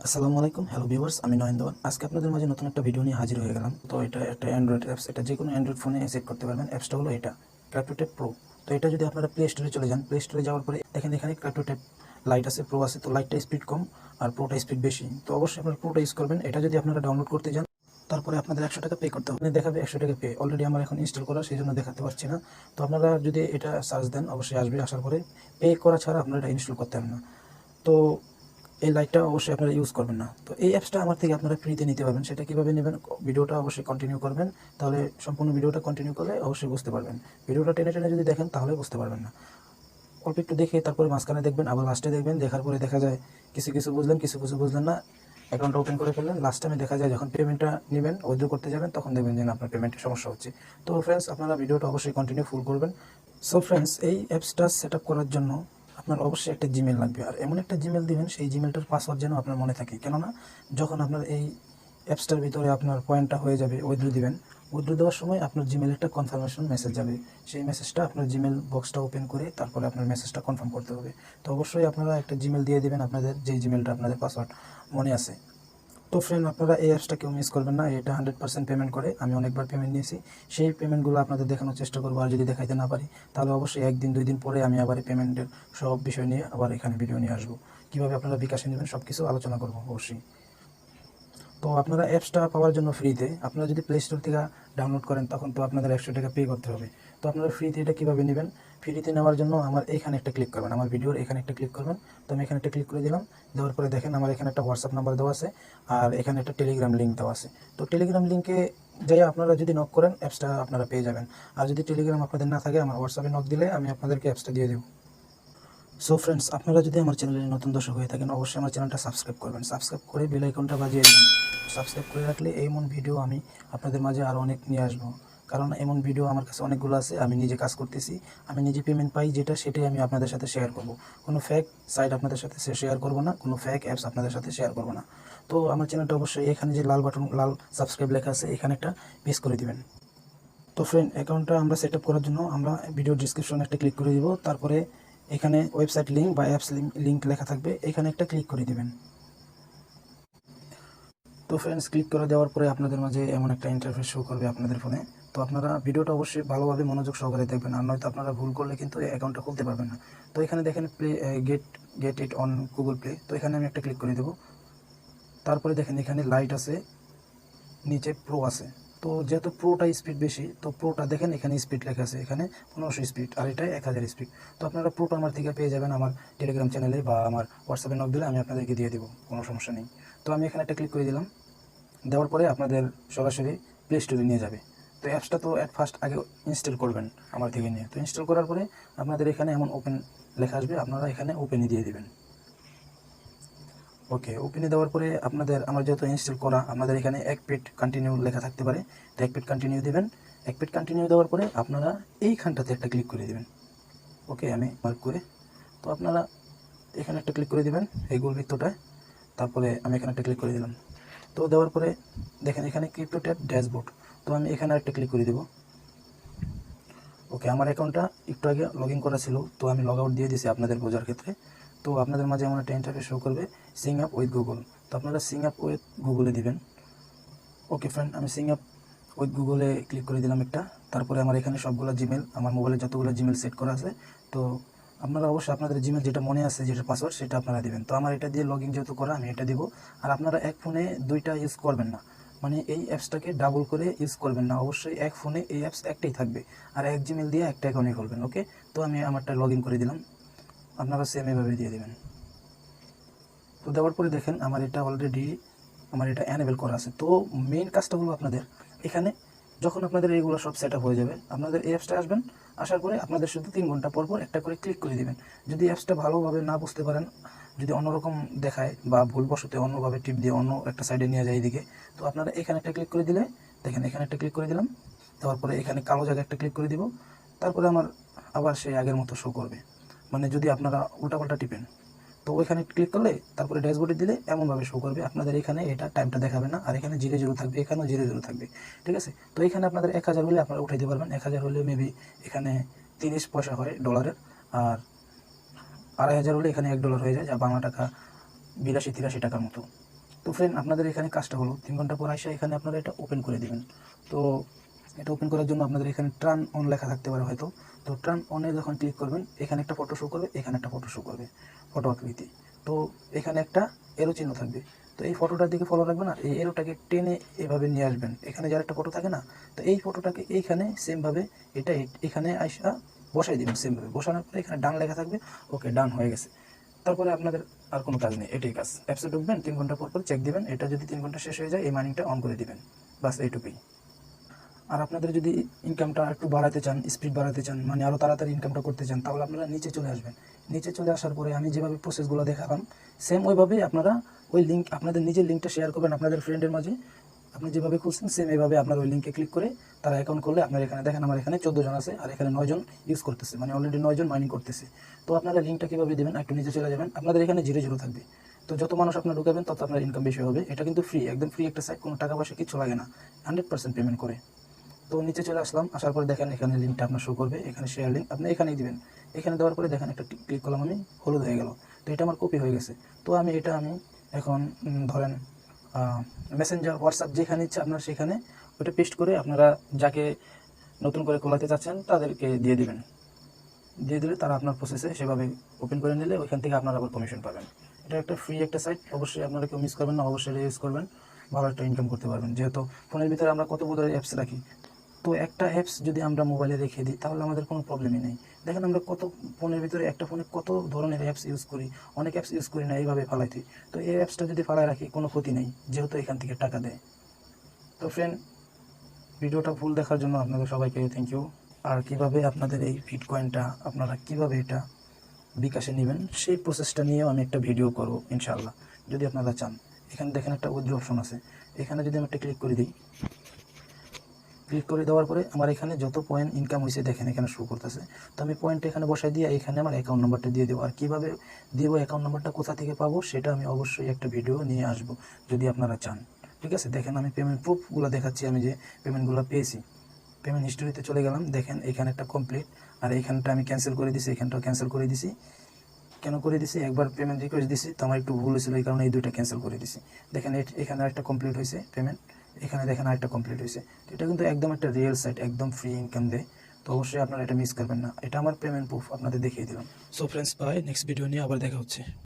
আসসালামু আলাইকুম, hello viewers, আমি নয়ন দেওয়ান। আজকে আপনাদের মাঝে নতুন একটা ভিডিও নিয়ে হাজির হয়ে গেলাম। তো এটা একটা অ্যান্ড্রয়েড অ্যাপস, এটা যে কোনো অ্যান্ড্রয়েড ফোনে সেট করতে পারবেন। অ্যাপসটা হলো এটা ক্রাইপ্টোটেপ প্রো। তো এটা যদি আপনারা প্লে স্টোরে চলে যান, প্লে স্টোরে যাওয়ার পরে দেখেন এখানে ক্রাইপ্টোটেপ লাইট আছে, প্রো আছে। তো লাইটটা স্পিড কম আর প্রোটা স্পিড বেশি, তো অবশ্যই আপনারা প্রোটা ইউজ করবেন। এটা যদি আপনারা ডাউনলোড করতে যান, তারপরে আপনাদের 100 টাকা পে করতে হবে, দেখাবে 100 টাকা পে। অলরেডি আমার এখন ইনস্টল করা, সেই জন্য দেখাতে পারছি না। তো আপনারা যদি এটা সার্চ দেন অবশ্যই আসবে, আসার পরে পে করা ছাড়া আপনারা এটা ইনস্টল করতে পারেন না। তো এই লাইটটা অবশ্যই আপনারা ইউজ করবেন না। তো এই অ্যাপসটা আমার থেকে আপনারা ফ্রিতে নিতে পারবেন। সেটা কীভাবে নেবেন, ভিডিওটা অবশ্যই কন্টিনিউ করবেন, তাহলে সম্পূর্ণ ভিডিওটা কন্টিনিউ করলে অবশ্যই বুঝতে পারবেন। ভিডিওটা টেনে টেনে যদি দেখেন তাহলে বুঝতে পারবেন না। অল্প একটু দেখে তারপরে মাঝখানে দেখবেন, আবার লাস্টে দেখবেন, দেখার পরে দেখা যায় কিছু কিছু বুঝলেন, কিছু কিছু বুঝলেন না। অ্যাকাউন্টটা ওপেন করে ফেললেন, লাস্ট টাইমে দেখা যায় যখন পেমেন্টটা নেবেন, উইথড্র করতে যাবেন, তখন দেখবেন যে আপনার পেমেন্টের সমস্যা হচ্ছে। তো ফ্রেন্ডস, আপনারা ভিডিওটা অবশ্যই কন্টিনিউ ফুল করবেন। সো ফ্রেন্ডস, এই অ্যাপসটা সেট আপ করার জন্য আপনার অবশ্যই একটা জিমেল লাগবে। আর এমন একটা জিমেল দিবেন, সেই জিমেলটার পাসওয়ার্ড যেন আপনার মনে থাকে। কেননা যখন আপনার এই অ্যাপসটার ভিতরে আপনার পয়েন্টটা হয়ে যাবে, উইথড্র দিবেন, উইথড্র দেওয়ার সময় আপনার জিমেলে একটা কনফার্মেশন মেসেজ যাবে। সেই মেসেজটা আপনার জিমেল বক্সটা ওপেন করে তারপরে আপনার মেসেজটা কনফার্ম করতে হবে। তো অবশ্যই আপনারা একটা জিমেল দিয়ে দেবেন, আপনাদের যেই জিমেলটা আপনাদের পাসওয়ার্ড মনে আছে। তো ফ্রেন্ড, আপনারা এই অ্যাপসটা কেউ মিস করবেন না। এটা 100% পেমেন্ট করে। আমি অনেকবার পেমেন্ট নিয়েছি। সেই পেমেন্টগুলো আপনাদের দেখানোর চেষ্টা করবো। আর যদি দেখাইতে না পারি, তাহলে অবশ্যই একদিন 2 দিন পরে আমি আবার পেমেন্টের সব বিষয় নিয়ে আবার এখানে ভিডিও নিয়ে আসবো। কীভাবে আপনারা বিকাশে নেবেন সব কিছু আলোচনা করবো অবশ্যই। তো আপনারা অ্যাপসটা পাওয়ার জন্য ফ্রিতে, আপনারা যদি প্লে স্টোর থেকে ডাউনলোড করেন তখন তো আপনাদের 100 টাকা পে করতে হবে। তো আপনারা ফ্রিতে এটা কীভাবে নেবেন, ফ্রিতে নেওয়ার জন্য আমার এখানে একটা ক্লিক করবেন, আমার ভিডিওর এখানে একটা ক্লিক করবেন। তো আমি এখানে একটা ক্লিক করে দিলাম। দেওয়ার পরে দেখেন আমার এখানে একটা হোয়াটসঅ্যাপ নাম্বার দেওয়া আছে, আর এখানে একটা টেলিগ্রাম লিঙ্ক দেওয়া আছে। তো টেলিগ্রাম লিঙ্কে যাই আপনারা যদি নক করেন, অ্যাপসটা আপনারা পেয়ে যাবেন। আর যদি টেলিগ্রাম আপনাদের না থাকে, আমার হোয়াটসঅ্যাপে নক দিলে আমি আপনাদেরকে অ্যাপসটা দিয়ে দেবো। সো ফ্রেন্ডস, আপনারা যদি আমার চ্যানেলে নতুন দর্শক হয়ে থাকেন, অবশ্যই আমার চ্যানেলটা সাবস্ক্রাইব করবেন। সাবস্ক্রাইব করে বেল আইকনটা বাজিয়ে দেবেন। সাবস্ক্রাইব করে রাখলে এমন ভিডিও আমি আপনাদের মাঝে আরও অনেক নিয়ে আসবো। কারণ এমন ভিডিও আমার কাছে অনেকগুলো আছে, আমি নিজে কাজ করতেছি, আমি নিজে পেমেন্ট পাই যেটা, সেটাই আমি আপনাদের সাথে শেয়ার করব। কোনো ফেক সাইট আপনাদের সাথে শেয়ার করব না, কোনো ফেক অ্যাপস আপনাদের সাথে শেয়ার করব না। তো আমার চ্যানেলটা অবশ্যই এখানে যে লাল বাটন, লাল সাবস্ক্রাইব লেখা আছে, এখানে একটা প্রেস করে দিবেন। তো ফ্রেন্ড, অ্যাকাউন্টটা আমরা সেট আপ করার জন্য আমরা ভিডিও ডিসক্রিপশনে একটা ক্লিক করে দিব। তারপরে এখানে ওয়েবসাইট লিঙ্ক বা অ্যাপস লিঙ্ক লেখা থাকবে, এখানে একটা ক্লিক করে দিবেন। তো ফ্রেন্ডস, ক্লিক করে দেওয়ার পরে আপনাদের মাঝে এমন একটা ইন্টারফেস শো করবে আপনাদের ফোনে। তো আপনারা ভিডিওটা অবশ্যই ভালোভাবে মনোযোগ সহকারে দেখবেন, আর নয়তো আপনারা ভুল করলে কিন্তু এই অ্যাকাউন্টটা খুলতে পারবেন না। তো এখানে দেখেন play get get it on Google play. তো এখানে আমি একটা ক্লিক করে দেবো। তারপরে দেখেন এখানে লাইট আছে, নিচে প্রো আছে। তো যেহেতু প্রোটা স্পিড বেশি, তো প্রোটা দেখেন এখানে স্পিড লেখা আছে, এখানে 1500 স্পিড, আর এটা 1000 স্পিড। তো আপনারা প্রোটা আমার থেকে পেয়ে যাবেন আমার টেলিগ্রাম চ্যানেলে বা আমার হোয়াটসঅ্যাপে নক দিলে আমি আপনাদেরকে দিয়ে দেবো, কোনো সমস্যা নেই। তো আমি এখানে একটা ক্লিক করে দিলাম। দেওয়ার পরে আপনাদের সরাসরি প্লে স্টোরে নিয়ে যাবে। তো অ্যাপসটা তো অ্যাট ফার্স্ট আগে ইনস্টল করবেন আমার থেকে নিয়ে। তো ইনস্টল করার পরে আপনাদের এখানে এমন ওপেন লেখা আসবে, আপনারা এখানে ওপেনই দিয়ে দেবেন। ওকে, ওপেনে দেওয়ার পরে আপনাদের, আমার যেহেতু ইনস্টল করা, আপনাদের এখানে 1 পেট কন্টিনিউ লেখা থাকতে পারে। তো 1 পেট কন্টিনিউ দেবেন। 1 পেট কন্টিনিউ দেওয়ার পরে আপনারা এইখানটাতে একটা ক্লিক করে দেবেন। ওকে, আমি মার্ক করে, তো আপনারা এখানে একটা ক্লিক করে দেবেন এই গোল বৃত্তটায়। তারপরে আমি এখানে একটা ক্লিক করে দিলাম। তো দেওয়ার পরে দেখেন এখানে ক্রিপ্টো ট্যাব ড্যাশবোর্ড। তো আমি এখানে একটা ক্লিক করে দেবো। ওকে, আমার অ্যাকাউন্টটা একটু আগে লগ ইন করা ছিল, তো আমি লগ আউট দিয়ে দিয়েছি আপনাদের বোঝার ক্ষেত্রে। তো আপনাদের মাঝে এমন একটা ইন্টারফেস শো করবে, সিং আপ উইথ গুগল। তো আপনারা সিং আপ উইথ গুগলে দিবেন। ওকে ফ্রেন্ড, আমি সিং আপ উইথ গুগলে ক্লিক করে দিলাম একটা। তারপরে আমার এখানে সবগুলো জিমেল, আমার মোবাইলে যতগুলো জিমেল সেট করা আছে, তো আপনারা অবশ্যই আপনাদের জিমেল যেটা মনে আছে, যেটা পাসওয়ার্ড, সেটা আপনারা দেবেন। তো আমার এটা দিয়ে লগ ইন যেহেতু করা, আমি এটা দিব। আর আপনারা এক ফোনে দুইটা ইউজ করবেন না, মানে এই অ্যাপসটাকে ডাবল করে ইউজ করবেন না। অবশ্যই এক ফোনে এই অ্যাপস একটাই থাকবে, আর এক জিমেল দিয়ে একটা অ্যাকাউন্টে করবেন। ওকে, তো আমি আমারটা লগ ইন করে দিলাম, আপনারা সেম এভাবে দিয়ে দেবেন। তো দেওয়ার পরে দেখেন আমার এটা অলরেডি, আমার এটা অ্যানেবল করা আছে। তো মেইন কাজটা হলো আপনাদের এখানে, যখন আপনাদের এইগুলো সব সেট আপ হয়ে যাবে, আপনাদের এই অ্যাপসটা আসবেন, আসার পরে আপনাদের শুধু 3 ঘন্টা পর পর একটা করে ক্লিক করে দিবেন। যদি অ্যাপসটা ভালোভাবে না বুঝতে পারেন, যদি অন্যরকম দেখায় বা ভুলবশত অন্যভাবে টিপ দিয়ে অন্য একটা সাইডে নিয়ে যায় এদিকে, তো আপনারা এখানে একটা ক্লিক করে দিলে, দেখেন এখানে একটা ক্লিক করে দিলাম। দেওয়ার পরে এখানে কালো জায়গায় একটা ক্লিক করে দিব। তারপরে আমার আবার সেই আগের মতো শো করবে, মানে যদি আপনারা উল্টাপাল্টা টিপেন, তো ওইখানে ক্লিক করলে তারপরে ড্যাশবোর্ডে দিলে এমনভাবে শো করবে। আপনাদের এখানে এটা টাইমটা দেখাবে না, আর এখানে 0 0 থাকবে, এখানেও 0 0 থাকবে। ঠিক আছে, তো এখানে আপনাদের 1000 হলে আপনারা উঠাইতে পারবেন। 1000 হলে মেবি এখানে 30 পয়সা হয় ডলারের, আর 2500 হলে এখানে $1 হয়ে যায়, যা বাংলা টাকা 82-83 টাকার মতো। তো ফ্রেন্ড আপনাদের এখানে কাজটা হলো 3 ঘন্টা পর আসা এখানে আপনারা এটা ওপেন করে দিবেন। তো এটা ওপেন করার জন্য আপনাদের এখানে টার্ন অন লেখা থাকতে পারে হয়তো। তো টার্ন অনে যখন ক্লিক করবেন এখানে একটা ফটো শো করবে, এখানে একটা ফটো শো করবে, ফটো আকৃতি। তো এখানে একটা এরো চিহ্ন থাকবে। তো এই ফটোটার দিকে ফলো রাখবেন আর এই এরোটাকে টেনে এভাবে নিয়ে আসবেন। এখানে যার একটা ফটো থাকে না, তো এই ফটোটাকে এইখানে সেমভাবে এটা এখানে আসা বসাই দিবেন। সেমভাবে বসানোর পরে এখানে ডান লেখা থাকবে, ওকে ডান হয়ে গেছে। তারপরে আপনাদের আর কোনো কাজ নেই, এটাই কাজ। অ্যাপসে ঢুকবেন, 3 ঘন্টা পর চেক দিবেন, এটা যদি 3 ঘন্টা শেষ হয়ে যায় এই মাইনিংটা অন করে দিবেন, বাস এইটুকুই। আর আপনাদের যদি ইনকামটা একটু বাড়াতে চান, স্পিড বাড়াতে চান, মানে আরও তাড়াতাড়ি ইনকামটা করতে চান, তাহলে আপনারা নিচে চলে আসবেন। নিচে চলে আসার পরে আমি যেভাবে প্রসেসগুলো দেখালাম সেম ওইভাবেই আপনারা ওই লিঙ্ক, আপনাদের নিজের লিঙ্কটা শেয়ার করবেন আপনাদের ফ্রেন্ডের মাঝে। আপনি যেভাবে খুলছেন সেম এইভাবে আপনার ওই লিঙ্কে ক্লিক করে তারা অ্যাকাউন্ট করলে আপনার এখানে দেখেন আমার এখানে 14 জন আছে আর এখানে 9 জন ইউজ করতেছে, মানে অলরেডি 9 জন মাইনিং করতেছে। তো আপনারা লিঙ্কটা কীভাবে দেবেন, একটু নিচে চলে যাবেন, আপনাদের এখানে 0 থাকবে। তো যত মানুষ আপনার ঢুকাবেন তত আপনার ইনকাম বেশি হবে। এটা কিন্তু ফ্রি, একদম ফ্রি একটা সাইট, কোনো টাকা পয়সা কিছু লাগে না, 100% পেমেন্ট করে। তো নিচে চলে আসলাম, আসার পরে দেখেন এখানে লিঙ্কটা আপনার শো করবে, এখানে শেয়ার লিঙ্ক আপনি এখানেই দিবেন। এখানে দেওয়ার পরে দেখেন একটা ক্লিক করলাম আমি, হলুদ হয়ে গেল। তো এটা আমার কপি হয়ে গেছে। তো আমি এখন ধরেন মেসেঞ্জার, হোয়াটসঅ্যাপ যেখানে ইচ্ছে আপনার সেখানে ওটা পেস্ট করে আপনারা যাকে নতুন করে খোলাতে চাচ্ছেন তাদেরকে দিয়ে দিবেন। দিয়ে দিলে তারা আপনার প্রসেসে সেভাবে ওপেন করে নিলে ওইখান থেকে আপনারা আবার কমিশন পাবেন। এটা একটা ফ্রি একটা সাইট, অবশ্যই আপনারা কেউ মিস করবেন না, অবশ্যই ইউজ করবেন, ভালো একটা ইনকাম করতে পারবেন। যেহেতু ফোনের ভিতরে আমরা কত বোধহয় অ্যাপস রাখি, তো একটা অ্যাপস যদি আমরা মোবাইলে রেখে দিই তাহলে আমাদের কোনো প্রবলেমই নেই। দেখেন আমরা কত ফোনের ভিতরে, একটা ফোনে কত ধরনের অ্যাপস ইউজ করি, অনেক অ্যাপস ইউজ করি না, এইভাবে ফালাইতে। তো এই অ্যাপসটা যদি ফালায় রাখি কোনো ক্ষতি নেই, যেহেতু এখান থেকে টাকা দেয়। তো ফ্রেন্ড, ভিডিওটা ফুল দেখার জন্য আপনাদের সবাইকে থ্যাংক ইউ। আর কিভাবে আপনাদের এই বিটকয়েনটা আপনারা কিভাবে এটা বিকাশে নেবেন সেই প্রসেসটা নিয়েও আমি একটা ভিডিও করব ইনশাআল্লাহ, যদি আপনারা চান। এখানে দেখেন একটা উইথড্র অপশন আছে, এখানে যদি আমি একটা ক্লিক করে দিই, ক্লিক করে দেওয়ার পরে আমার এখানে যত পয়েন্ট ইনকাম হয়েছে দেখেন এখানে শো করতেছে। তো আমি পয়েন্টটা এখানে বসাই দিয়ে এখানে আমার অ্যাকাউন্ট নাম্বারটা দিয়ে দেবো। আর কীভাবে দেবো, অ্যাকাউন্ট নাম্বারটা কোথা থেকে পাবো সেটা আমি অবশ্যই একটা ভিডিও নিয়ে আসবো যদি আপনারা চান। ঠিক আছে, দেখেন আমি পেমেন্ট প্রুফগুলো দেখাচ্ছি, আমি যে পেমেন্টগুলো পেয়েছি। পেমেন্ট হিস্টোরিতে চলে গেলাম, দেখেন এখানে একটা কমপ্লিট, আর এইখানটা আমি ক্যান্সেল করে দিছি, এখানটাও ক্যান্সেল করে দিছি। কেন করে দিছি, একবার পেমেন্ট রিকোয়েস্ট দিছি তো আমার একটু ভুল হয়েছিল, এই কারণে এই দুইটা ক্যান্সেল করে দিছি। দেখেন এখানে একটা কমপ্লিট হয়েছে পেমেন্ট, এখানে দেখেন আরেকটা কমপ্লিট হয়েছে। এটা কিন্তু একদম একটা রিয়েল সাইট, একদম ফ্রি ইনকাম দেয়। তো অবশ্যই আপনারা এটা মিস করবেন না। এটা আমার পেমেন্ট প্রুফ আপনাদের দেখিয়ে দিলাম। So friends, bye, next video নিয়ে আবার দেখা হচ্ছে।